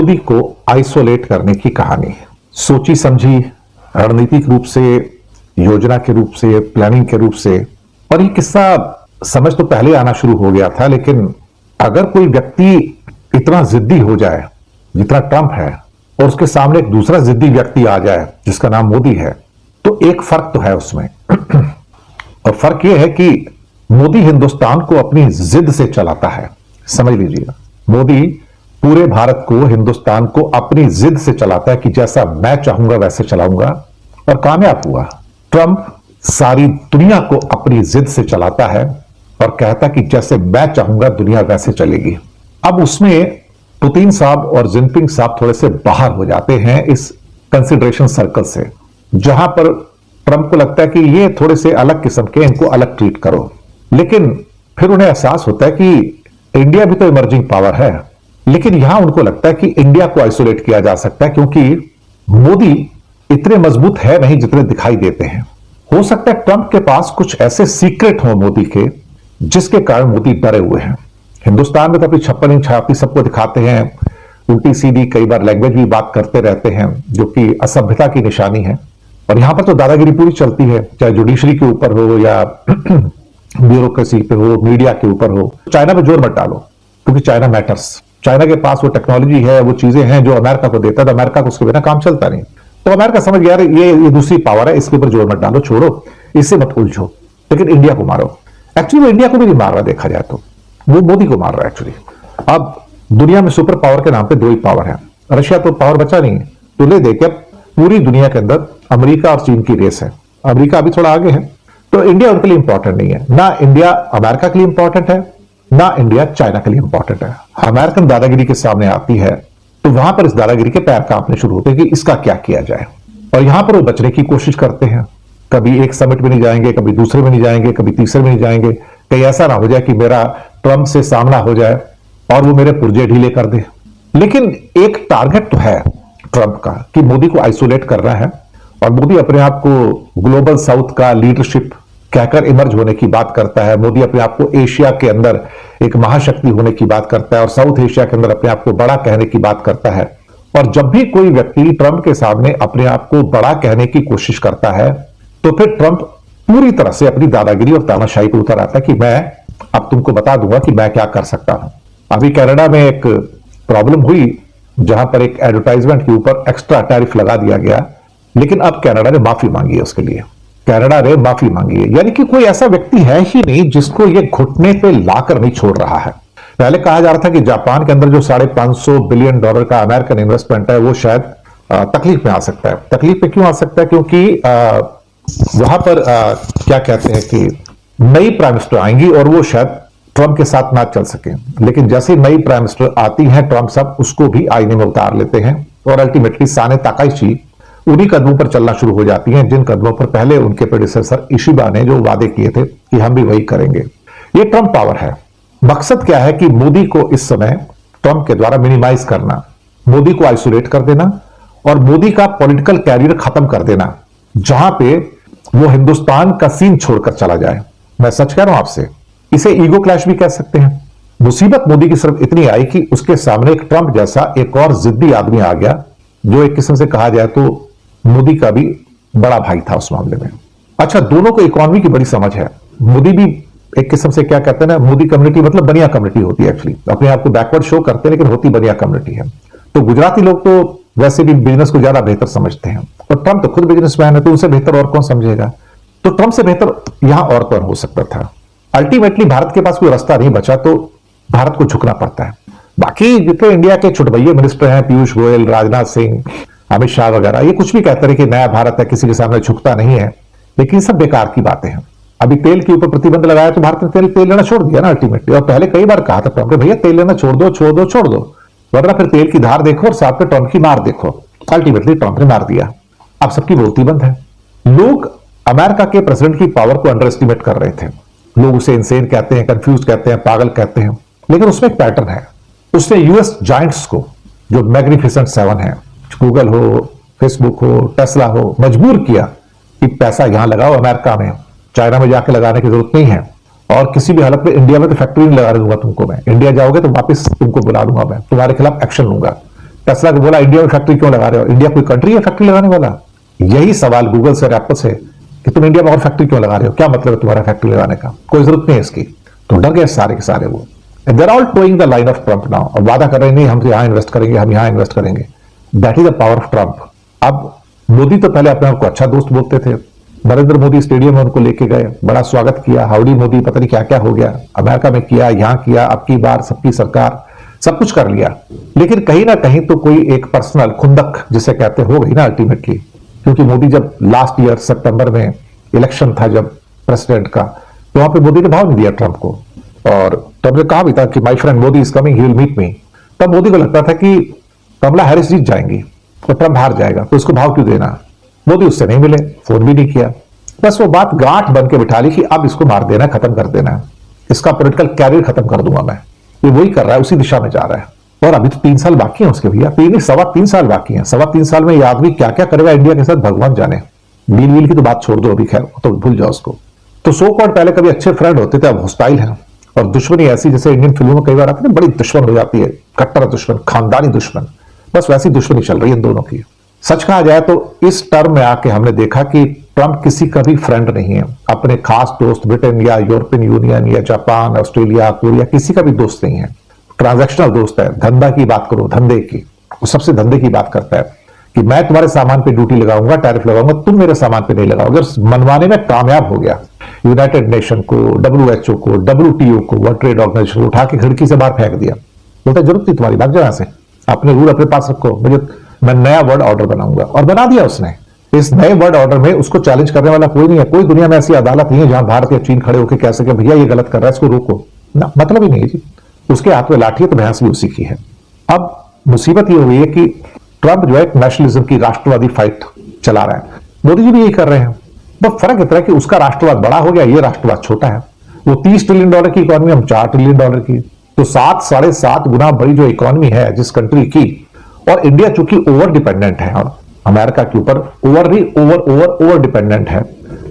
मोदी को आइसोलेट करने की कहानी। सोची समझी, रणनीतिक रूप से, योजना के रूप से, प्लानिंग के रूप से। और ये किस्सा समझ तो पहले आना शुरू हो गया था, लेकिन अगर कोई व्यक्ति इतना जिद्दी हो जाए जितना ट्रंप है और उसके सामने एक दूसरा जिद्दी व्यक्ति आ जाए जिसका नाम मोदी है, तो एक फर्क तो है उसमें। और फर्क यह है कि मोदी हिंदुस्तान को अपनी जिद से चलाता है। समझ लीजिएगा, मोदी पूरे भारत को, हिंदुस्तान को अपनी जिद से चलाता है कि जैसा मैं चाहूंगा वैसे चलाऊंगा, और कामयाब हुआ। ट्रंप सारी दुनिया को अपनी जिद से चलाता है और कहता है कि जैसे मैं चाहूंगा दुनिया वैसे चलेगी। अब उसमें पुतिन साहब और जिनपिंग साहब थोड़े से बाहर हो जाते हैं इस कंसिडरेशन सर्कल से, जहां पर ट्रंप को लगता है कि ये थोड़े से अलग किस्म के, इनको अलग ट्रीट करो। लेकिन फिर उन्हें एहसास होता है कि इंडिया भी तो इमर्जिंग पावर है। लेकिन यहां उनको लगता है कि इंडिया को आइसोलेट किया जा सकता है, क्योंकि मोदी इतने मजबूत है नहीं जितने दिखाई देते हैं। हो सकता है ट्रंप के पास कुछ ऐसे सीक्रेट हो मोदी के, जिसके कारण मोदी डरे हुए हैं। हिंदुस्तान में तो अपनी 56 इंच छाती सबको दिखाते हैं, उल्टी सीधी कई बार लैंग्वेज भी बात करते रहते हैं, जो कि असभ्यता की निशानी है। और यहां पर तो दादागिरी पूरी चलती है, चाहे जुडिशरी के ऊपर हो या ब्यूरोक्रेसी पे हो, मीडिया के ऊपर हो। चाइना पे जोर मत डालो, क्योंकि चाइना मैटर्स। चाइना के पास वो टेक्नोलॉजी है, वो चीजें हैं जो अमेरिका को देता है, तो अमेरिका को उसके बिना काम चलता नहीं। तो अमेरिका समझ गया ये दूसरी पावर है, इसके ऊपर जोर मत डालो, छोड़ो, इससे मत उलझो, लेकिन इंडिया को मारो। एक्चुअली वो इंडिया को भी नहीं मार रहा, देखा जाए तो वो मोदी को मार रहा है एक्चुअली। अब दुनिया में सुपर पावर के नाम पे दो ही पावर है, रशिया तो पावर बचा नहीं है, तो ले दे के पूरी दुनिया के अंदर अमेरिका और चीन की रेस है। अमेरिका अभी थोड़ा आगे है, तो इंडिया उनके लिए इंपॉर्टेंट नहीं है। ना इंडिया अमेरिका के लिए इंपॉर्टेंट है, ना इंडिया चाइना के लिए इंपॉर्टेंट है। अमेरिकन दादागिरी के सामने आती है तो वहां पर इस दादागिरी के पैर कांपने शुरू होते हैं कि इसका क्या किया जाए। और यहां पर वो बचने की कोशिश करते हैं। कभी एक समिट में नहीं जाएंगे, कभी दूसरे में नहीं जाएंगे, कभी तीसरे में नहीं जाएंगे। कहीं ऐसा ना हो जाए कि मेरा ट्रंप से सामना हो जाए और वो मेरे पुर्जे ढीले कर दे। लेकिन एक टारगेट तो है ट्रंप का कि मोदी को आइसोलेट करना है, और मोदी अपने आप को ग्लोबल साउथ का लीडरशिप कहकर इमर्ज होने की बात करता है। मोदी अपने आप को एशिया के अंदर एक महाशक्ति होने की बात करता है, और साउथ एशिया के अंदर अपने आप को बड़ा कहने की बात करता है। और जब भी कोई व्यक्ति ट्रंप के सामने अपने आप को बड़ा कहने की कोशिश करता है, तो फिर ट्रंप पूरी तरह से अपनी दादागिरी और तानाशाही पर उतर आता है कि मैं अब तुमको बता दूंगा कि मैं क्या कर सकता हूं। अभी कनाडा में एक प्रॉब्लम हुई, जहां पर एक एडवर्टाइजमेंट के ऊपर एक्स्ट्रा टैरिफ लगा दिया गया, लेकिन अब कनाडा ने माफी मांगी है उसके लिए। कनाडा ने माफी मांगी है, यानी कि कोई ऐसा व्यक्ति है ही नहीं जिसको ये घुटने पे लाकर नहीं छोड़ रहा है। पहले कहा जा रहा था कि जापान के अंदर जो $550 बिलियन का अमेरिकन इन्वेस्टमेंट है, वो शायद तकलीफ में आ सकता है। तकलीफ में क्यों आ सकता है? क्योंकि वहां पर क्या कहते हैं कि नई प्राइम मिनिस्टर आएंगी और वो शायद ट्रंप के साथ ना चल सके। लेकिन जैसे नई प्राइम मिनिस्टर आती है, ट्रंप साहब उसको भी आईने में उतार लेते हैं, और अल्टीमेटली साने ताकाइची उन्हीं कदमों पर चलना शुरू हो जाती हैं जिन कदमों पर पहले उनके प्रेडिसेसर इशिबा ने जो वादे किए थे कि हम भी वही करेंगे। ये ट्रंप पावर है। मकसद क्या है कि मोदी को इस समय ट्रंप के द्वारा मिनिमाइज करना, मोदी को आइसोलेट कर देना, और मोदी का पॉलिटिकल कैरियर खत्म कर देना, जहां पे वो हिंदुस्तान का सीन छोड़कर चला जाए। मैं सच कह रहा हूं आपसे, इसे ईगो क्लैश भी कह सकते हैं। मुसीबत मोदी की सिर्फ इतनी आई कि उसके सामने एक ट्रंप जैसा एक और जिद्दी आदमी आ गया, जो एक किस्म से कहा जाए तो मोदी का भी बड़ा भाई था उस मामले में। अच्छा, दोनों को इकोनॉमी की बड़ी समझ है। मोदी भी एक किस्म से क्या कहते हैं ना, मोदी कम्युनिटी मतलब बनिया कम्युनिटी होती है एक्चुअली, अपने आप को बैकवर्ड शो करते हैं, लेकिन होती बनिया कम्युनिटी है। तो गुजराती लोग तो वैसे भी बिजनेस को ज्यादा बेहतर समझते हैं, और ट्रंप तो खुद बिजनेसमैन है, तो उनसे बेहतर और कौन समझेगा। तो ट्रंप से बेहतर यहां और कौन हो सकता था। अल्टीमेटली भारत के पास कोई रास्ता नहीं बचा, तो भारत को झुकना पड़ता है। बाकी जितने इंडिया के छुटभैये मिनिस्टर हैं, पीयूष गोयल, राजनाथ सिंह, अमित शाह वगैरह, ये कुछ भी कहते रहे कि नया भारत है, किसी के सामने झुकता नहीं है, लेकिन सब बेकार की बातें हैं। अभी तेल के ऊपर प्रतिबंध लगाया तो भारत ने तेल लेना छोड़ दिया ना अल्टीमेटली। और पहले कई बार कहा था ट्रंप ने, भैया तेल लेना छोड़ दो, छोड़ दो, छोड़ दो, वरना फिर तेल की धार देखो और साथ में ट्रंप की मार देखो। अल्टीमेटली ट्रंप ने मार दिया। अब सबकी बोलती बंद है। लोग अमेरिका के प्रेसिडेंट की पावर को अंडर एस्टिमेट कर रहे थे। लोग उसे इनसेन कहते हैं, कंफ्यूज कहते हैं, पागल कहते हैं, लेकिन उसमें एक पैटर्न है। उसने यूएस जायंट्स को, जो मैग्निफिसेंट 7 है, गूगल हो, फेसबुक हो, टेस्ला हो, मजबूर किया कि पैसा यहां लगाओ अमेरिका में, चाइना में जाके लगाने की जरूरत नहीं है, और किसी भी हालत में इंडिया में तो फैक्ट्री नहीं लगा दूंगा तुमको मैं। इंडिया जाओगे तो वापस तुमको बुला दूंगा मैं, तुम्हारे खिलाफ एक्शन लूंगा। टेस्ला को बोला इंडिया में फैक्ट्री क्यों लगा रहे हो, इंडिया कोई कंट्री है फैक्ट्री लगाने वाला? यही सवाल गूगल से और एप्पल से कि तुम इंडिया में और फैक्ट्री क्यों लगा रहे हो, क्या मतलब है तुम्हारा फैक्ट्री लगाने का, कोई जरूरत नहीं है इसकी। तो डर गए सारे के सारे वो। There all toeing the line of Trump now, और वादा कर रहे नहीं हम यहां इन्वेस्ट करेंगे, हम यहां इन्वेस्ट करेंगे। That is the power of Trump. अब मोदी तो पहले अपने आप को अच्छा दोस्त बोलते थे, नरेंद्र मोदी स्टेडियम में उनको लेके गए, बड़ा स्वागत किया, हाउडी मोदी, पता नहीं क्या क्या हो गया, अमेरिका में किया, यहां किया, अब की बार सबकी सरकार, सब कुछ कर लिया। लेकिन कहीं ना कहीं तो कोई एक पर्सनल खुंदक जिसे कहते हो गई ना अल्टीमेटली, क्योंकि मोदी जब लास्ट ईयर सितंबर में इलेक्शन था जब प्रेसिडेंट का, तो वहां पे मोदी ने भाव नहीं दिया ट्रंप को, और ट्रंप ने कहा भी था कि my friend Modi is coming, he will meet me. तब मोदी को लगता था कि कमला हैरिस जीत जाएंगी तो ट्रंप हार जाएगा, तो इसको भाव क्यों देना। मोदी उससे नहीं मिले, फोन भी नहीं किया, बस वो बात गांठ बन के बिठा ली कि अब इसको मार देना, खत्म कर देना, इसका पॉलिटिकल कैरियर खत्म कर दूंगा मैं। ये वही कर रहा है, उसी दिशा में जा रहा है। और अभी तो 3 साल बाकी है उसके भैया, 3.25 साल बाकी है। 3.25 साल में ये आदमी क्या क्या करेगा इंडिया के साथ भगवान जाने। डील वील की तो बात छोड़ दो अभी, खैर तो भूल जाओ उसको। तो सो कॉल्ड पहले कभी अच्छे फ्रेंड होते थे, अब हॉस्टाइल हैं, और दुश्मनी ऐसी जैसे इंडियन फिल्मों में कई बार आती है, बड़ी दुश्मन हो जाती है, कट्टर दुश्मन, खानदानी दुश्मन, बस वैसी दुश्मनी चल रही है इन दोनों की। सच कहा जाए तो इस टर्म में आके हमने देखा कि ट्रंप किसी का भी फ्रेंड नहीं है, अपने खास दोस्त ब्रिटेन या यूरोपियन यूनियन या जापान, ऑस्ट्रेलिया, कोरिया, किसी का भी दोस्त नहीं है। ट्रांजैक्शनल दोस्त है, धंधा की बात करो, धंधे की, वो सबसे धंधे की बात करता है कि मैं तुम्हारे सामान पे ड्यूटी लगाऊंगा, टैरिफ लगाऊंगा, तुम मेरे सामान पे नहीं लगाओगे। और मनवाने में कामयाब हो गया। यूनाइटेड नेशन को, WHO को, WTO को, वर्ल्ड ट्रेड ऑर्गेनाइजेशन को उठा के खिड़की से बाहर फेंक दिया। बोलता जरूरत नहीं तुम्हारी, भाग जाओ यहाँ से, अपने रूल अपने पास रखो, मैं नया वर्ल्ड ऑर्डर बनाऊंगा। और बना दिया उसने। इस नए वर्ल्ड ऑर्डर में उसको चैलेंज करने वाला कोई नहीं है। कोई दुनिया में ऐसी अदालत नहीं है जहां भारत या चीन खड़े होकर कह सके भैया ये गलत कर रहा है, इसको रोको ना, मतलब ही नहीं है जी। उसके हाथ में लाठी है तो भैंस भी उसी की है। अब मुसीबत ये हुई है कि ट्रंप जो है नेशनलिज्म की राष्ट्रवादी फाइट चला रहा है, मोदी जी भी यही कर रहे हैं। बस फर्क इतना है कि उसका राष्ट्रवाद बड़ा हो गया, ये राष्ट्रवाद छोटा है। वो $30 ट्रिलियन की इकोनॉमी, हम $4 ट्रिलियन की, तो 7-7.5 गुना बड़ी जो इकोनॉमी है जिस कंट्री की। और इंडिया चूंकि ओवर डिपेंडेंट है और अमेरिका के ऊपर ओवर डिपेंडेंट है।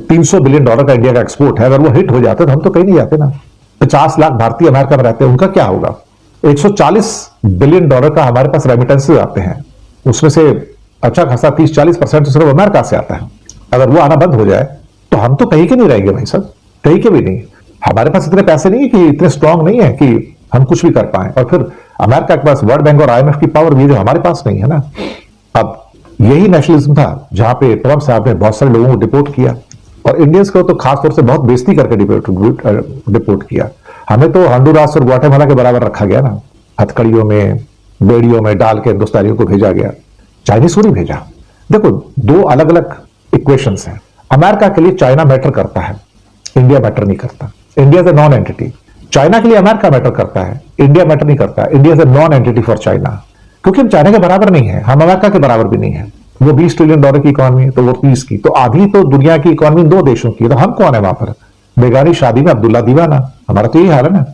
$300 बिलियन का इंडिया का एक्सपोर्ट है। अगर वो हिट हो जाते तो हम तो कहीं नहीं जाते ना। 50 लाख भारतीय अमेरिका में रहते हैं, उनका क्या होगा? $140 बिलियन का हमारे पास रेमिटेंसेज आते हैं, उसमें से अच्छा खासा 30-40% तो सिर्फ अमेरिका से आता है। अगर वो आना बंद हो जाए तो हम तो कहीं के नहीं रहेंगे भाई साहब, कहीं के भी नहीं। हमारे पास इतने पैसे नहीं है कि इतने स्ट्रांग नहीं है कि हम कुछ भी कर पाए। और फिर अमेरिका के पास वर्ल्ड बैंक और IMF की पावर भी है जो हमारे पास नहीं है ना। अब यही नेशनलिज्म था जहां पे ट्रंप साहब ने बहुत सारे लोगों को डिपोर्ट किया, और इंडियंस को तो खासतौर से बहुत बेइज्जती करके डिपोर्ट किया। हमें तो हंडुरास और ग्वाटेमाला के बराबर रखा गया ना, हथकड़ियों में, बेड़ियों में डाल के हिंदुस्तानियों को भेजा गया, चाइनीज को नहीं भेजा। देखो, 2 अलग अलग इक्वेशंस हैं। अमेरिका के लिए चाइना मैटर करता है, इंडिया मैटर नहीं करता। India is a non entity. China के लिए अमेरिका मैटर करता है, इंडिया मैटर नहीं करता। India is a non entity for China, क्योंकि हम चाइना के बराबर नहीं है, हम अमेरिका के बराबर भी नहीं है। वो $20 ट्रिलियन की इकोनॉमी है तो वो 30 की, तो आधी तो दुनिया की इकोनॉमी 2 देशों की है। तो हम कौन है वहां पर? बेगानी शादी में अब्दुल्ला दीवाना। हमारा तो यही हाल है ना।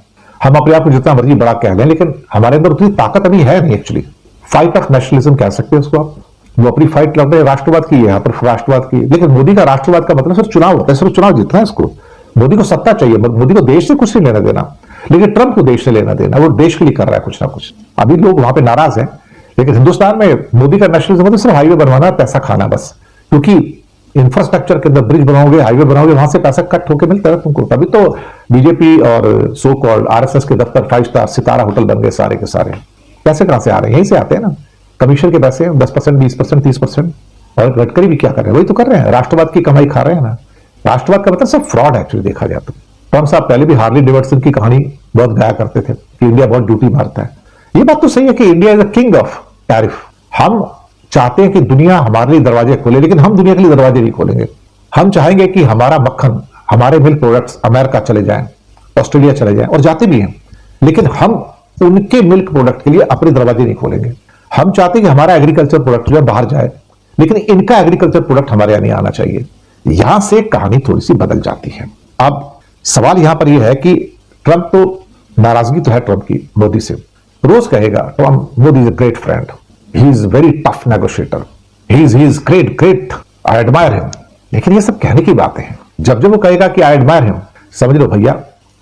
हम अपने आप को जितना मर्जी बड़ा कह लें, लेकिन हमारे अंदर उतनी ताकत अभी है नहीं एक्चुअली। फाइट ऑफ नेशनलिज्म कह सकते हैं उसको आप। वो अपनी फाइट लड़ रहे राष्ट्रवाद की है, यहाँ पर राष्ट्रवाद की। लेकिन मोदी का राष्ट्रवाद का मतलब सिर्फ चुनाव होता है, सिर्फ चुनाव जीतना है इसको। मोदी को सत्ता चाहिए, मोदी को देश से कुछ नहीं लेना देना। लेकिन ट्रंप को देश से लेना देना, वो देश के लिए कर रहा है कुछ ना कुछ। अभी लोग वहां पे नाराज हैं, लेकिन हिंदुस्तान में मोदी का नेशनलिज्म मतलब सिर्फ हाईवे बनवाना, पैसा खाना बस। क्योंकि इंफ्रास्ट्रक्चर के अंदर ब्रिज बनाओगे, हाईवे बनाओगे, वहां से पैसा कट होकर मिलता है तुमको। तभी तो बीजेपी और सो कॉल्ड RSS के दफ्तर 5 स्टार सितारा होटल बन गए सारे के सारे। पैसे कहां से आ रहे हैं? यहीं से आते हैं ना, कमीशन के पैसे 10%, 20%, 30%। और गडकरी भी क्या कर रहे हैं? वही तो कर रहे हैं, राष्ट्रवाद की कमाई खा रहे हैं ना। राष्ट्रवाद का मतलब सब फ्रॉड एक्चुअली देखा जाए तो। ट्रंप साहब पहले भी हार्ली डेविडसन की कहानी बहुत गाया करते थे कि इंडिया बहुत ड्यूटी मारता है। ये बात तो सही है कि India is the king of tariff. हम चाहते हैं कि दुनिया हमारे लिए दरवाजे खोले, लेकिन हम दुनिया के लिए दरवाजे नहीं खोलेंगे। हम चाहेंगे कि हमारा मक्खन, हमारे मिल्क प्रोडक्ट्स अमेरिका चले जाएं, ऑस्ट्रेलिया चले जाएं, और जाते भी हैं। लेकिन हम उनके मिल्क प्रोडक्ट के लिए अपने दरवाजे नहीं खोलेंगे। हम चाहते हैं कि हमारा एग्रीकल्चर प्रोडक्ट जो है बाहर जाए, लेकिन इनका एग्रीकल्चर प्रोडक्ट हमारे यहां नहीं आना चाहिए। यहां से कहानी थोड़ी सी बदल जाती है। अब सवाल यहां पर यह है कि ट्रंप तो, नाराजगी तो है ट्रंप की मोदी से, रोज कहेगा Trump Modi is a great friend, he is very tough negotiator, he is great, I admire him. लेकिन ये सब कहने की बातें हैं। जब जब वो कहेगा कि आई एडमायर हिम, समझ लो भैया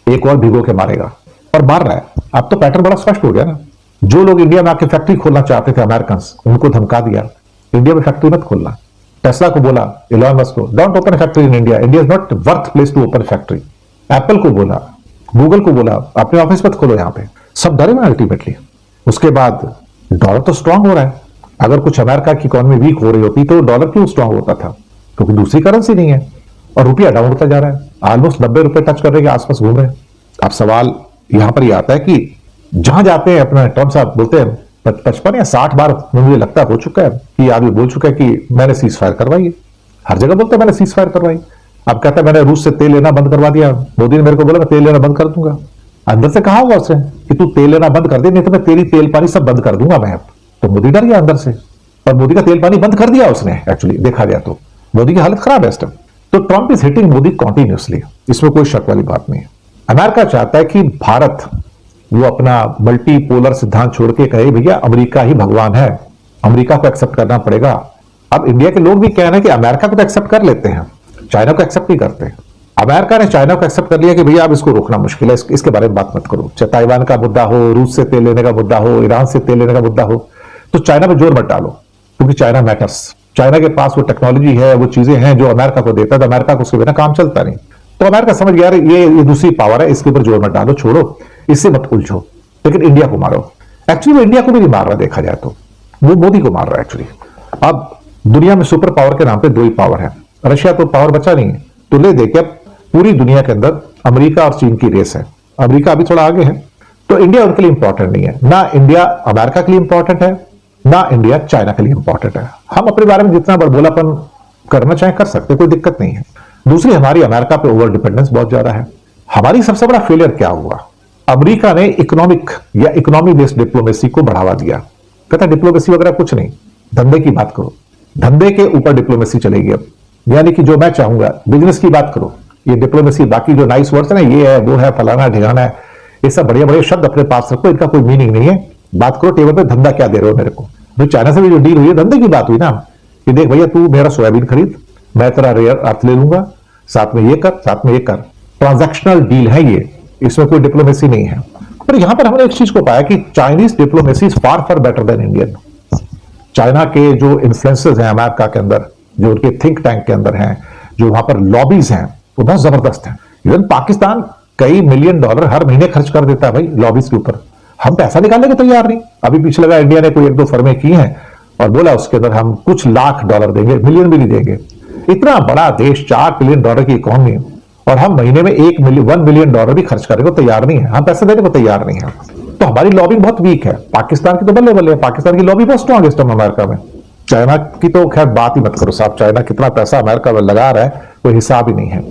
एक और भिगो के मारेगा, और मार रहा है। अब तो पैटर्न बड़ा स्पष्ट हो गया ना। जो लोग इंडिया में आके फैक्ट्री खोलना चाहते थे अमेरिकन, उनको धमका दिया इंडिया में फैक्ट्री मत खोलना। टेस्ला को बोला, इलॉन मस्क को, don't open factory in India, India is not worth place to open factory. Apple को बोला, गूगल को बोला, अपने ऑफिस मत खोलो यहां पे। सब डरे में अल्टीमेटली। उसके बाद डॉलर तो स्ट्रांग हो रहा है। अगर कुछ अमेरिका की इकोनॉमी वीक हो रही होती तो डॉलर क्यों स्ट्रांग होता था? क्योंकि दूसरी करेंसी नहीं है और रुपया डाउन होता जा रहा है, ऑलमोस्ट 90 रुपए टच करने के आसपास घूम रहे हैं। अब सवाल यहां पर यह आता है कि जहां जाते हैं अपना ट्रंप साहब बोलते हैं 55 या 60 बार मुझे लगता हो चुका है कि आदमी बोल चुका है कि मैंने सीज फायर करवाई है। हर जगह बोलते हैं मैंने सीज फायर करवाई। अब कहता है मैंने रूस से तेल लेना बंद करवा दिया। मोदी ने मेरे को बोला मैं तेल लेना बंद कर दूंगा। अंदर से कहा होगा उसने कि तू तेल लेना बंद कर दे, नहीं तो मैं तेरी तेल पानी सब बंद कर दूंगा मैं। तो मोदी डर गया अंदर से और मोदी का तेल पानी बंद कर दिया उसने। एक्चुअली देखा गया तो मोदी की हालत खराब है इस टाइम। तो Trump is hitting Modi continuously, इसमें कोई शक वाली बात नहीं है। अमेरिका चाहता है कि भारत वो अपना मल्टीपोलर सिद्धांत छोड़ के कहे भैया अमेरिका ही भगवान है, अमेरिका को एक्सेप्ट करना पड़ेगा। अब इंडिया के लोग भी कह रहे हैं कि अमेरिका को तो एक्सेप्ट कर लेते हैं, चाइना को एक्सेप्ट नहीं करते। अमेरिका ने चाइना को एक्सेप्ट कर लिया कि भैया अब इसको रोकना मुश्किल है, इसके बारे में बात मत करो। चाहे ताइवान का मुद्दा हो, रूस से तेल लेने का मुद्दा हो, ईरान से तेल लेने का मुद्दा हो, तो चाइना पे जोर मत डालो क्योंकि चाइना मैटर्स। चाइना के पास वो टेक्नोलॉजी है, वो चीजें हैं जो अमेरिका को देता है, तो अमेरिका को उसके बिना काम चलता नहीं। तो अमेरिका समझ गया ये दूसरी पावर है, इसके ऊपर जोर मत डालो, छोड़ो, इससे मत उलझो, लेकिन इंडिया को मारो। एक्चुअली वो इंडिया को भी नहीं मार रहा, देखा जाए तो वो मोदी को मार रहा है एक्चुअली। अब दुनिया में सुपर पावर के नाम पे दो ही पावर है, रशिया तो पावर बचा नहीं है। तो ले देखिए अब पूरी दुनिया के अंदर अमेरिका और चीन की रेस है। अमेरिका अभी थोड़ा आगे है, तो इंडिया उनके लिए इंपॉर्टेंट नहीं है। ना इंडिया अमेरिका के लिए इंपॉर्टेंट है, ना इंडिया चाइना के लिए इंपॉर्टेंट है। हम अपने बारे में जितना बड़बोलापन करना चाहें कर सकते, कोई दिक्कत नहीं है। दूसरी, हमारी अमेरिका पे ओवर डिपेंडेंस बहुत ज्यादा है। हमारी सबसे बड़ा फेलियर क्या हुआ? अमेरिका ने इकोनॉमिक या इकोनॉमी बेस्ड डिप्लोमेसी को बढ़ावा दिया। कहता डिप्लोमेसी वगैरह कुछ नहीं, धंधे की बात करो, धंधे के ऊपर डिप्लोमेसी चलेगी। अब यानी कि जो मैं चाहूंगा बिजनेस की बात करो, ये डिप्लोमेसी बाकी जो नाइस वर्ड्स है ना, ये है वो है फलाना ढिगाना है, ये सब बढ़िया बढ़िया शब्द अपने पास रखो, इनका कोई मीनिंग नहीं है। बात करो टेबल पे धंधा क्या दे रहे हो मेरे को। भाई चाइना से भी जो डील हुई है धंधे की बात हुई ना, कि देख भैया तू मेरा सोयाबीन खरीद, मैं तेरा रेयर अर्थ ले लूंगा, साथ में ये कर, साथ में ये कर। ट्रांजैक्शनल डील है ये, इसमें कोई डिप्लोमेसी नहीं है। पर यहां पर हमने एक चीज को पाया कि Chinese diplomacy is far far better than Indian. China के जो इन्फ्लुएंसेस हैं अमेरिका के अंदर, जो उनके थिंक टैंक के अंदर हैं, जो वहां पर लॉबीज हैं, वो बहुत जबरदस्त हैं। इवन पाकिस्तान कई मिलियन डॉलर हर महीने खर्च कर देता है भाई लॉबीज के ऊपर। हम पैसा निकालने को तैयार नहीं। अभी पीछे लगा इंडिया ने कोई 1-2 फर्में की हैं और बोला उसके अंदर हम कुछ लाख डॉलर देंगे, मिलियन भी नहीं देंगे। इतना बड़ा देश, 4 ट्रिलियन डॉलर की इकोनॉमी, और हम महीने में 1 मिलियन डॉलर भी खर्च करने को तैयार नहीं है, हम पैसे देने को तैयार नहीं है। तो हमारी लॉबिंग बहुत वीक है। पाकिस्तान की तो बल्ले बल्ले है, पाकिस्तान की लॉबी बहुत स्ट्रॉन्ग है इस टाइम अमेरिका में। चाइना की तो खैर बात ही मत करो साहब, चाइना कितना पैसा अमेरिका में लगा रहा है कोई हिसाब ही नहीं है।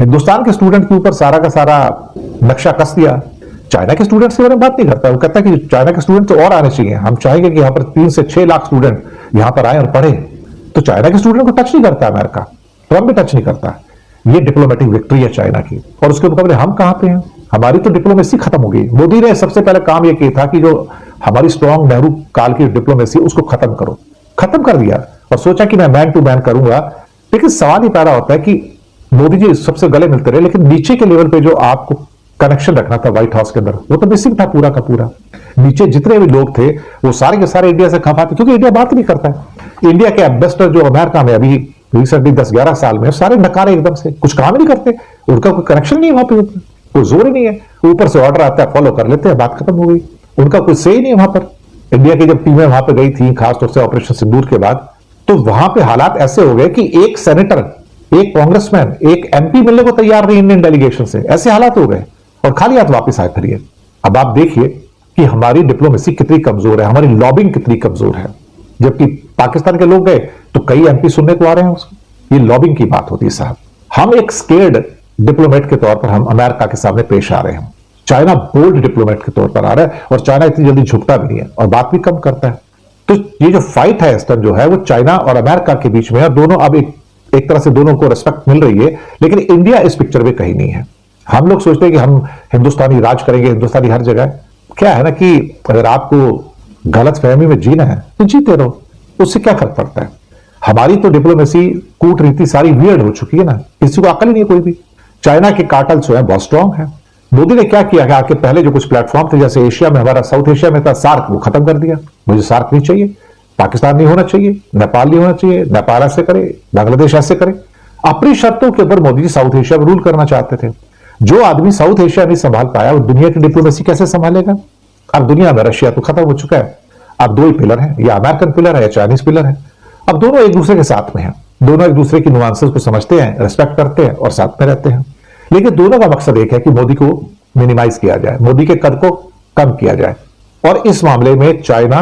हिंदुस्तान के स्टूडेंट के ऊपर सारा का सारा नक्शा कस दिया। चाइना के स्टूडेंट्स के बारे में बात नहीं करता, वो कहता है कि चाइना के स्टूडेंट तो और आने चाहिए, हम चाहेंगे कि यहाँ पर 3 से 6 लाख स्टूडेंट यहाँ पर आए और पढ़े। तो चाइना के स्टूडेंट को टच नहीं करता अमेरिका, ट्रंप भी टच नहीं करता। ये डिप्लोमेटिक विक्ट्री है चाइना की। और उसके मुकाबले हम कहां पे हैं? हमारी तो डिप्लोमेसी खत्म हो गई। मोदी ने सबसे पहले काम यह किया था कि जो हमारी स्ट्रॉन्ग नेहरू काल की डिप्लोमेसी उसको खत्म करो, खत्म कर दिया और सोचा कि मैं मैन टू मैन करूंगा। लेकिन सवाल ही पैदा होता है कि मोदी जी सबसे गले मिलते रहे, लेकिन नीचे के लेवल पे जो आपको कनेक्शन रखना था व्हाइट हाउस के अंदर, वो तो मिसिंग था पूरा का पूरा। नीचे जितने भी लोग थे वो सारे के सारे इंडिया से खपाते, क्योंकि इंडिया बात नहीं करता है। इंडिया के एम्बेसडर जो अमेरिका में अभी रिसेंटली 10-11 साल में सारे नकारे एकदम से, कुछ काम ही नहीं करते, उनका कोई कनेक्शन नहीं है वहां पे, कोई जोर ही नहीं है। ऊपर से ऑर्डर आता है, फॉलो कर लेते हैं, बात खत्म हो गई। उनका कोई से ही नहीं है वहां पर। इंडिया की जब टीमें वहां पर गई थी खासतौर से ऑपरेशन सिंदूर के बाद, तो वहां पे हालात ऐसे हो गए कि एक सेनेटर, एक कांग्रेसमैन, एक एमपी मिलने को तैयार नहीं इंडियन डेलीगेशन से। ऐसे हालात हो गए और खाली हाथ वापस आए फिर। अब आप देखिए कि हमारी डिप्लोमेसी कितनी कमजोर है, हमारी लॉबिंग कितनी कमजोर है। जबकि पाकिस्तान के लोग गए तो कई एमपी सुनने को आ रहे हैं उसको। ये लॉबिंग की बात होती है साहब। हम एक स्केर्ड डिप्लोमेट के तौर पर हम अमेरिका के सामने पेश आ रहे हैं। चाइना बोल्ड डिप्लोमेट के तौर पर आ रहा है और चाइना इतनी जल्दी झुकता भी नहीं है और बात भी कम करता है। तो ये जो फाइट है इस टाइम जो है वो चाइना और अमेरिका के बीच में है। दोनों अब एक तरह से दोनों को रिस्पेक्ट मिल रही है, लेकिन इंडिया इस पिक्चर में कहीं नहीं है। हम लोग सोचते हैं कि हम हिंदुस्तानी राज करेंगे, हिंदुस्तानी हर जगह। क्या है ना कि अगर आपको गलत फहमी में जीना है तो जीते रहो, उससे क्या फर्क पड़ता है। हमारी तो डिप्लोमेसी कूटनीति सारी वियर्ड हो चुकी है ना, किसी को अकल ही नहीं कोई भी। चाइना के कार्टल्स जो है बहुत स्ट्रांग है, मोदी ने क्या किया कि आके पहले जो कुछ प्लेटफॉर्म थे, जैसे एशिया में हमारा साउथ एशिया में था सार्क, वो खत्म कर दिया। मुझे सार्क नहीं चाहिए, पाकिस्तान नहीं होना चाहिए, नेपाल नहीं होना चाहिए, नेपाल ऐसे करे, बांग्लादेश ऐसे करे। अपनी शर्तों के ऊपर मोदी जी साउथ एशिया में रूल करना चाहते थे। जो आदमी साउथ एशिया नहीं संभाल पाया, वो दुनिया की डिप्लोमेसी कैसे संभालेगा? अब दुनिया में रशिया तो खत्म हो चुका है, अब दो ही पिलर हैं, या अमेरिकन पिलर है या चाइनीज पिलर है। अब दोनों एक दूसरे के साथ में हैं, दोनों एक दूसरे की नुआंसेस को समझते हैं, रिस्पेक्ट करते हैं और साथ में रहते हैं। लेकिन दोनों का मकसद एक है कि मोदी को मिनिमाइज किया जाए, मोदी के कद को कम किया जाए। और इस मामले में चाइना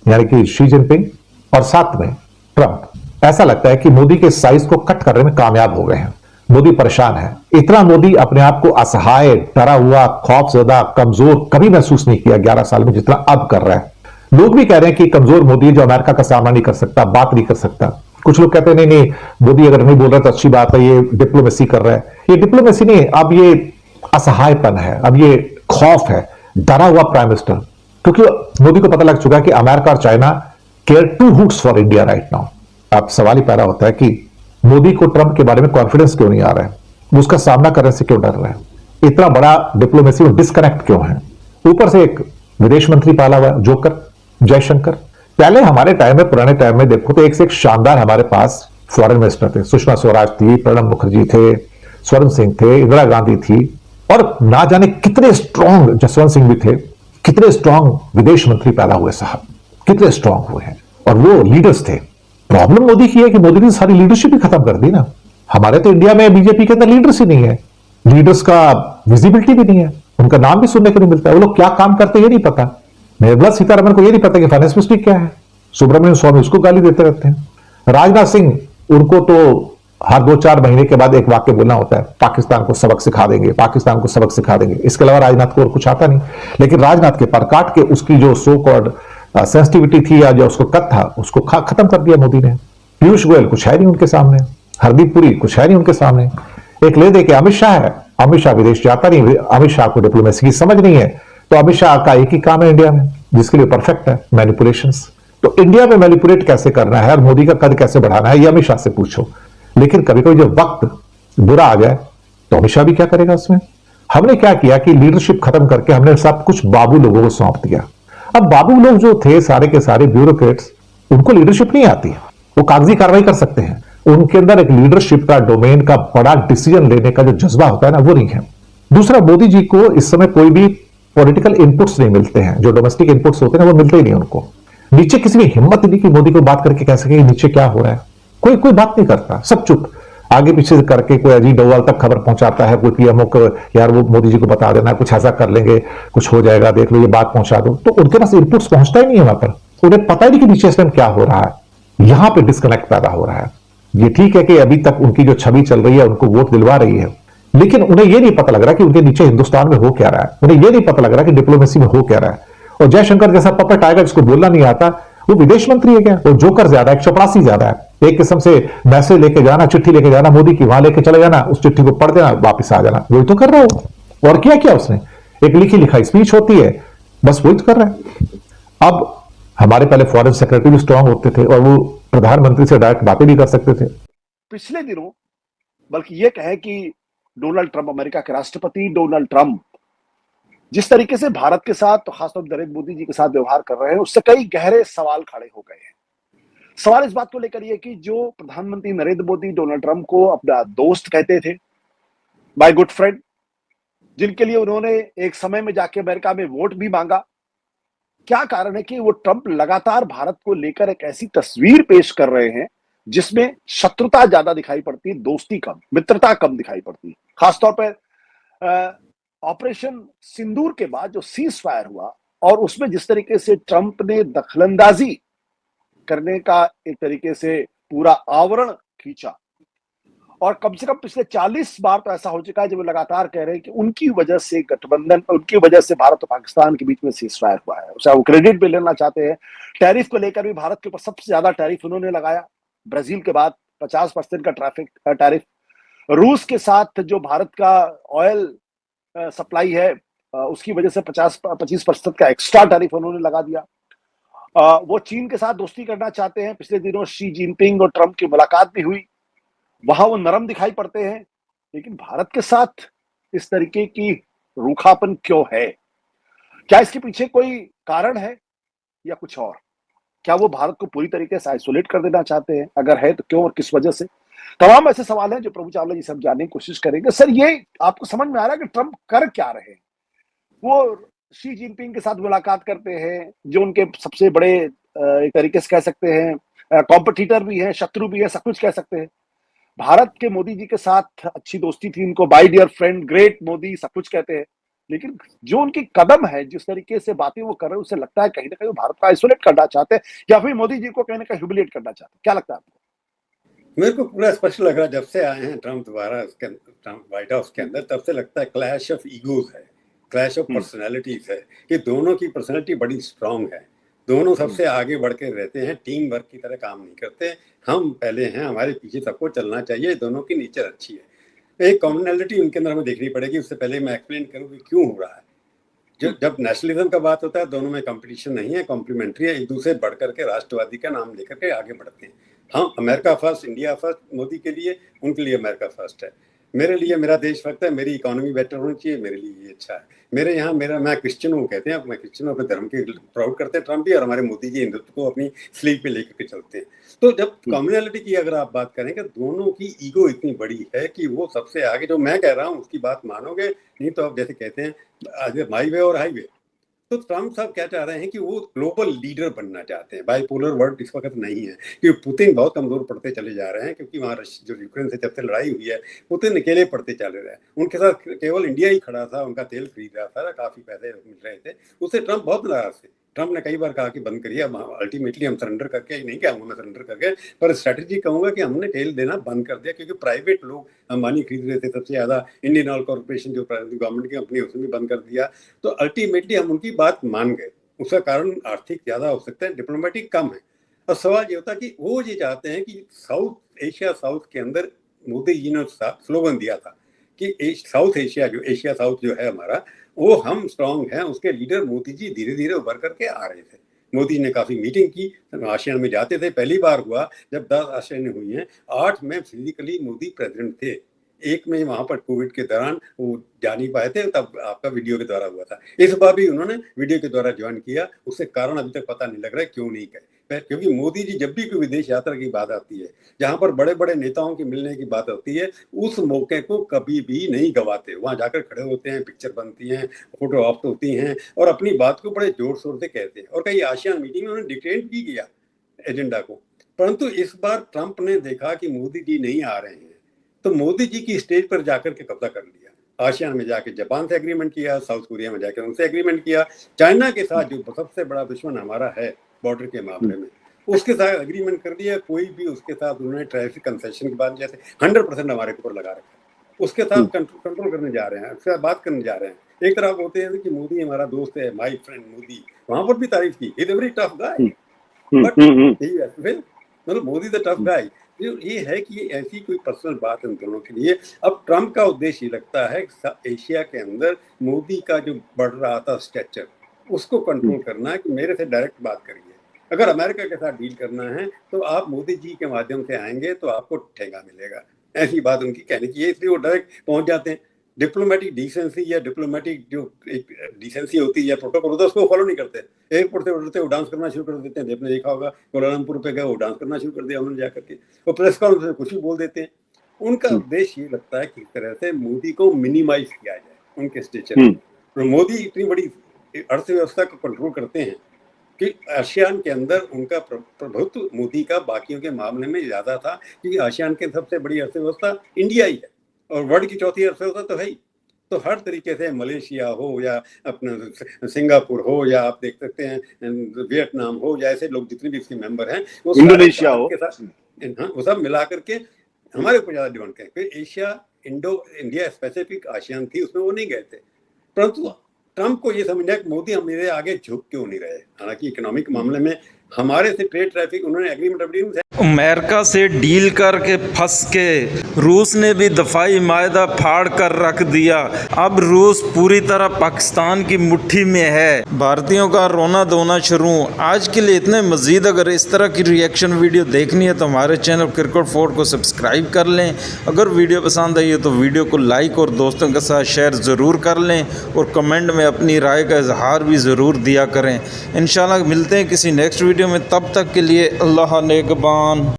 यानी कि शी जिनपिंग और साथ में ट्रंप, ऐसा लगता है कि मोदी के साइज को कट करने में कामयाब हो गए हैं। मोदी परेशान है। इतना मोदी अपने आप को असहाय, डरा हुआ, खौफजदा, कमजोर कभी महसूस नहीं किया 11 साल में, जितना अब कर रहा है। लोग भी कह रहे हैं कि कमजोर मोदी जो अमेरिका का सामना नहीं कर सकता, बात नहीं कर सकता। कुछ लोग कहते हैं नहीं नहीं, मोदी अगर नहीं बोल रहा तो अच्छी बात है, ये डिप्लोमेसी कर रहा है। ये डिप्लोमेसी नहीं, अब ये असहायपन है, अब ये खौफ है, डरा हुआ प्राइम मिनिस्टर। क्योंकि मोदी को पता लग चुका है कि अमेरिका और China care two hoots for India right now. अब सवाल ही पैदा होता है कि मोदी को ट्रंप के बारे में कॉन्फिडेंस क्यों नहीं आ रहा है, वो उसका सामना करने से क्यों डर रहा है, इतना बड़ा डिप्लोमेसी में डिस्कनेक्ट क्यों है। ऊपर से एक विदेश मंत्री पाला हुआ जोकर जयशंकर। पहले हमारे टाइम में, पुराने टाइम में देखो तो एक से एक शानदार हमारे पास फॉरेन मिनिस्टर थे। सुषमा स्वराज थी, प्रणब मुखर्जी थे, स्वर्ण सिंह थे, इंदिरा गांधी थी, और ना जाने कितने स्ट्रांग, जसवंत सिंह भी थे, कितने स्ट्रांग विदेश मंत्री पैदा हुए साहब, कितने स्ट्रांग हुए हैं, और वो लीडर्स थे। प्रॉब्लम मोदी की है कि मोदी ने सारी लीडरशिप ही खत्म कर दी ना। हमारे तो इंडिया में बीजेपी के अंदर लीडर्स ही नहीं है, लीडर्स का विजिबिलिटी भी नहीं है, उनका नाम भी सुनने को नहीं मिलता, वो लोग क्या काम करते हैं ये नहीं पता। निर्मला सीतारमण को ये नहीं पता कि फाइनेंस मिनिस्ट्री क्या है, सुब्रमण्यम स्वामी उसको गाली देते रहते हैं। राजनाथ सिंह, उनको तो हर 2-4 महीने के बाद एक वाक्य बोलना होता है, पाकिस्तान को सबक सिखा देंगे, पाकिस्तान को सबक सिखा देंगे। इसके अलावा राजनाथ को और कुछ आता नहीं। लेकिन राजनाथ के पर काट के उसकी जो सो कॉल्ड सेंसिटिविटी थी या जो उसको कद था, उसको खत्म कर दिया मोदी ने। पीयूष गोयल कुछ है नहीं उनके सामने, हरदीप पुरी कुछ है नहीं उनके सामने। एक ले दे के अमित शाह है, अमित शाह विदेश जाता नहीं, अमित शाह को डिप्लोमेसी की समझ नहीं है, तो अमित शाह का एक ही काम है इंडिया में, जिसके लिए परफेक्ट है, मैनिपुलेशंस। तो इंडिया में मैनिपुलेट कैसे करना है और मोदी का कद कैसे बढ़ाना है, ये अमित शाह से पूछो। लेकिन कभी कभी जब वक्त बुरा आ जाए तो अमित शाह भी क्या करेगा उसमें। हमने क्या किया कि लीडरशिप खत्म करके हमने सब कुछ बाबू लोगों को सौंप दिया। अब बाबू लोग जो थे सारे के सारे ब्यूरोक्रेट्स, उनको लीडरशिप नहीं आती, वो कागजी कार्रवाई कर सकते हैं, उनके अंदर एक लीडरशिप का, डोमेन का, बड़ा डिसीजन लेने का जो जज्बा होता है ना, वो नहीं है। दूसरा, मोदी जी को इस समय कोई भी पॉलिटिकल इनपुट्स नहीं मिलते हैं, जो डोमेस्टिक इनपुट्स होते हैं वो मिलते ही नहीं उनको। नीचे किसी ने हिम्मत नहीं कि मोदी को बात करके कह सके नीचे क्या हो रहा है, कोई बात नहीं करता, सब चुप, आगे पीछे से करके कोई अजीत डोवाल तक खबर पहुंचाता है, कोई पीएमओ को, यार वो मोदी जी को बता देना, कुछ ऐसा कर लेंगे, कुछ हो जाएगा, देख लो, ये बात पहुंचा दो। तो उनके पास इनपुट्स पहुंचता ही नहीं है वहां पर, उन्हें पता ही नहीं कि नीचे इस टाइम क्या हो रहा है। यहां पे डिस्कनेक्ट पैदा हो रहा है। ये ठीक है कि अभी तक उनकी जो छवि चल रही है, उनको वोट दिलवा रही है, लेकिन उन्हें यह नहीं पता लग रहा कि उनके नीचे हिंदुस्तान में हो क्या रहा है, उन्हें यह नहीं पता लग रहा कि डिप्लोमेसी में हो क्या रहा है। और जयशंकर जैसा पपेट टाइगर, जिसको बोलना नहीं आता, वो विदेश मंत्री है क्या? वो जोकर ज्यादा है, चपरासी ज्यादा है। एक किस्म से मैसेज लेके जाना, चिट्ठी लेके जाना मोदी की, वहां लेके चले जाना, उस चिट्ठी को पढ़ देना, वापस आ जाना, वही तो कर रहा हो। और क्या उसने, एक लिखी लिखाई स्पीच होती है, बस वही तो कर रहा है। अब हमारे पहले फॉरेन सेक्रेटरी भी स्ट्रांग होते थे और वो प्रधानमंत्री से डायरेक्ट बातें भी कर सकते थे। पिछले दिनों, बल्कि ये कहे कि डोनाल्ड ट्रंप, अमेरिका के राष्ट्रपति डोनाल्ड ट्रंप, जिस तरीके से भारत के साथ, तो खासतौर पर नरेंद्र मोदी जी के साथ व्यवहार कर रहे हैं, उससे कई गहरे सवाल खड़े हो गए हैं। सवाल इस बात को लेकर ये कि जो प्रधानमंत्री नरेंद्र मोदी डोनाल्ड ट्रंप को अपना दोस्त कहते थे, माय गुड फ्रेंड, जिनके लिए उन्होंने एक समय में जाके अमेरिका में वोट भी मांगा, क्या कारण है कि वो ट्रंप लगातार भारत को लेकर एक ऐसी तस्वीर पेश कर रहे हैं जिसमें शत्रुता ज्यादा दिखाई पड़ती है, दोस्ती कम, मित्रता कम दिखाई पड़ती है। खासतौर पर ऑपरेशन सिंदूर के बाद जो सीज फायर हुआ और उसमें जिस तरीके से ट्रंप ने दखलंदाजी करने का एक तरीके से पूरा आवरण खींचा, और कम से कम पिछले 40 बार तो ऐसा हो चुका है जब वो लगातार कह रहे हैं कि उनकी वजह से गठबंधन, उनकी वजह से भारत और पाकिस्तान के बीच में सीज फायर हुआ है। उसे वो क्रेडिट भी लेना चाहते हैं। टैरिफ को लेकर भी भारत के ऊपर सबसे ज्यादा टैरिफ उन्होंने लगाया, ब्राजील के बाद 50% का टैरिफ। रूस के साथ जो भारत का ऑयल सप्लाई है, उसकी वजह से 25% का एक्स्ट्रा टैरिफ उन्होंने लगा दिया। वो चीन के साथ दोस्ती करना चाहते हैं। पिछले दिनों शी जिनपिंग और ट्रंप की मुलाकात भी हुई, वहां वो नरम दिखाई पड़ते हैं, लेकिन भारत के साथ इस तरीके की रूखापन क्यों है? क्या इसके पीछे कोई कारण है या कुछ और? क्या वो भारत को पूरी तरीके से आइसोलेट कर देना चाहते हैं? अगर है तो क्यों और किस वजह से? तमाम ऐसे सवाल हैं जो प्रभु चावला जी से हम जानने की कोशिश करेंगे। सर, ये आपको समझ में आ रहा है कि ट्रंप कर क्या रहे हैं? वो शी जिनपिंग के साथ मुलाकात करते हैं, जो उनके सबसे बड़े एक तरीके से कह सकते हैं कॉम्पिटिटर भी हैं, शत्रु भी हैं, सब कुछ कह सकते हैं। भारत के मोदी जी के साथ अच्छी दोस्ती थी, उनको my dear friend, great Modi, सब कुछ कहते हैं। लेकिन जो उनकी कदम है, जिस तरीके से बातें वो कर रहे हैं, उससे लगता है कहीं न कहीं वो भारत को आइसोलेट करना चाहते हैं या फिर मोदी जी को कहीं न कहीं ह्यूमिलिएट करना चाहते हैं। क्या लगता है आपको? मेरे को पूरा स्पष्ट लग रहा है, जब से आए हैं ट्रंप दोबारा ट्रंप व्हाइट हाउस के अंदर, तब से लगता है क्लैश ऑफ ईगोज है, क्लैश ऑफ पर्सनैलिटीज है, कि दोनों की पर्सनैलिटी बड़ी स्ट्रांग है, दोनों सबसे आगे बढ़ के रहते हैं, टीम वर्क की तरह काम नहीं करते। हम पहले हैं, हमारे पीछे सबको चलना चाहिए, दोनों की नेचर अच्छी है। एक कॉमनैलिटी उनके अंदर हमें देखनी पड़ेगी। उससे पहले मैं एक्सप्लेन करूँ कि क्यों हो रहा है। जब नेशनलिज्म का बात होता है, दोनों में कंपटीशन नहीं है, कॉम्प्लीमेंट्री है, एक दूसरे बढ़ करके राष्ट्रवादी का नाम लेकर के आगे बढ़ते हैं। हम America first, India first Modi के लिए, उनके लिए अमेरिका फर्स्ट है। मेरे लिए मेरा देश भक्त है, मेरी इकोनॉमी बेटर होनी चाहिए, मेरे लिए ये अच्छा है। मेरे यहाँ मैं क्रिश्चियन हूँ, कहते हैं, मैं क्रिश्चियन हूँ, अपने धर्म के प्राउड करते हैं ट्रम्प भी, और हमारे मोदी जी हिंदुत्व को अपनी स्लीव पे लेकर के चलते हैं। तो जब कम्युनैलिटी की अगर आप बात करेंगे, दोनों की ईगो इतनी बड़ी है कि वो सबसे आगे, जो मैं कह रहा हूँ उसकी बात मानोगे नहीं तो आप जैसे कहते हैं माई वे और हाईवे। तो ट्रम्प साहब क्या चाह रहे हैं कि वो ग्लोबल लीडर बनना चाहते हैं। बाइपोलर वर्ल्ड इस वक्त नहीं है, क्योंकि पुतिन बहुत कमजोर पड़ते चले जा रहे हैं, क्योंकि वहाँ जो यूक्रेन से जब से लड़ाई हुई है, पुतिन अकेले पड़ते चले रहे हैं। उनके साथ केवल इंडिया ही खड़ा था, उनका तेल खरीद रहा था, काफी पैसे मिल रहे थे, उससे ट्रम्प बहुत नाराज थे। ट्रम्प ने कई बार कहा कि बंद करिए, अल्टीमेटली हम सरेंडर करके, नहीं कहूँगा मैं सरेंडर करके, पर स्ट्रेटेजी कहूँगा कि हमने तेल देना बंद कर दिया, क्योंकि प्राइवेट लोग अंबानी खरीद रहे थे सबसे ज्यादा, इंडियन ऑयल कॉर्पोरेशन जो गवर्नमेंट की कंपनी, उसने भी बंद कर दिया। तो अल्टीमेटली हम उनकी बात मान गए। उसका कारण आर्थिक ज्यादा हो सकता है, डिप्लोमेटिक कम है। और सवाल ये होता कि वो ये चाहते हैं कि साउथ एशिया, साउथ के अंदर मोदी जी ने स्लोगन दिया था कि साउथ एशिया, जो एशिया साउथ जो है हमारा, वो हम स्ट्रांग हैं, उसके लीडर मोदी जी धीरे धीरे उभर करके आ रहे थे। मोदी ने काफी मीटिंग की, आसियान में जाते थे, पहली बार हुआ जब 10 आसियान हुई हैं, 8 में फिजिकली मोदी प्रेसिडेंट थे, एक में वहां पर कोविड के दौरान वो जा नहीं पाए थे, तब आपका वीडियो के द्वारा हुआ था। इस बार भी उन्होंने वीडियो के द्वारा ज्वाइन किया, उससे कारण अभी तक पता नहीं लग रहा है क्यों नहीं गए, क्योंकि मोदी जी जब भी कोई विदेश यात्रा की बात आती है, जहां पर बड़े बड़े नेताओं के मिलने की बात होती है, उस मौके को कभी भी नहीं गवाते। वहां जाकर खड़े होते हैं, पिक्चर बनती हैं, फोटो ऑफ होती हैं, और अपनी बात को बड़े जोर शोर से कहते हैं। और कई आसियान मीटिंग में उन्होंने डिटेंड भी किया एजेंडा को। परंतु इस बार ट्रंप ने देखा कि मोदी जी नहीं आ रहे हैं, तो मोदी जी की स्टेज पर जाकर के कब्जा कर लिया। आसियान में जाके जापान से एग्रीमेंट किया, साउथ कोरिया में जाकर उनसे एग्रीमेंट किया, चाइना के साथ जो सबसे बड़ा दुश्मन हमारा है बॉर्डर के मामले में, उसके साथ एग्रीमेंट कर दिया। कोई भी उसके साथ उन्होंने ट्रैफिक कंसेशन की बात, जैसे 100% हमारे ऊपर लगा रखा है, उसके साथ कंट्रोल करने जा रहे हैं, उसके साथ बात करने जा रहे हैं। एक तरफ होते हैं कि मोदी हमारा दोस्त है, माय फ्रेंड मोदी, वहां पर भी तारीफ की, he is a very tough guy, but मतलब मोदी द टफ गाय। ये है कि ऐसी कोई पर्सनल बात है उन दोनों के लिए। अब ट्रंप का उद्देश्य ये लगता है एशिया के अंदर मोदी का जो बढ़ रहा था स्टेचर, उसको कंट्रोल करना है, कि मेरे से डायरेक्ट बात करिए, अगर अमेरिका के साथ डील करना है तो आप मोदी जी के माध्यम से आएंगे तो आपको ठेंगा मिलेगा, ऐसी बात उनकी कहने की है। इसलिए वो डायरेक्ट पहुंच जाते हैं। डिप्लोमेटिक डिसेंसी या डिप्लोमेटिक जो एक डिसेंसी होती है या प्रोटोकॉल होता है, उसको फॉलो नहीं करते। एयरपोर्ट से उड़ते वो डांस करना शुरू कर देते हैं, आपने देखा होगा कोलालमपुर पे गए, वो डांस करना शुरू कर दिया उन्होंने जाकर के, वो प्रेस कॉन्फ्रेंस में कुछ भी बोल देते हैं। उनका उद्देश्य ये लगता है कि इस तरह से मोदी को मिनिमाइज किया जाए उनके स्टेचर। तो मोदी इतनी बड़ी अर्थव्यवस्था को कंट्रोल करते हैं कि आसियान के अंदर उनका प्रभुत्व मोदी का बाकियों के मामले में ज्यादा था, क्योंकि आसियान की सबसे बड़ी अर्थव्यवस्था इंडिया ही है, और वर्ल्ड की चौथी अर्थव्यवस्था तो है ही। तो हर तरीके से मलेशिया हो या अपना सिंगापुर हो, या आप देख सकते हैं वियतनाम हो, या ऐसे लोग जितने भी इसके मेंबर हैं, वो इंडोनेशिया हो, वो सब मिला करके हमारे ऊपर ज्यादा डिमांड करें। फिर एशिया, इंडिया स्पेसिफिक आसियान थी, उसमें वो नहीं गए थे। परंतु ट्रंप को ये समझना है कि मोदी हम मेरे आगे झुक क्यों नहीं रहे। हालांकि इकोनॉमिक मामले में हमारे से ट्रेड ट्रैफिक उन्होंने एग्रीमेंट अभी अमेरिका से डील करके फंस के रूस ने भी दफाई मायदा फाड़ कर रख दिया। अब रूस पूरी तरह पाकिस्तान की मुट्ठी में है। भारतीयों का रोना धोना शुरू। आज के लिए इतने। मजीद अगर इस तरह की रिएक्शन वीडियो देखनी है तो हमारे चैनल क्रिकेट फोर्ट को सब्सक्राइब कर लें। अगर वीडियो पसंद आई है तो वीडियो को लाइक और दोस्तों के साथ शेयर ज़रूर कर लें और कमेंट में अपनी राय का इजहार भी ज़रूर दिया करें। इंशाल्लाह मिलते हैं किसी नेक्स्ट वीडियो में, तब तक के लिए अल्लाह नेगबान।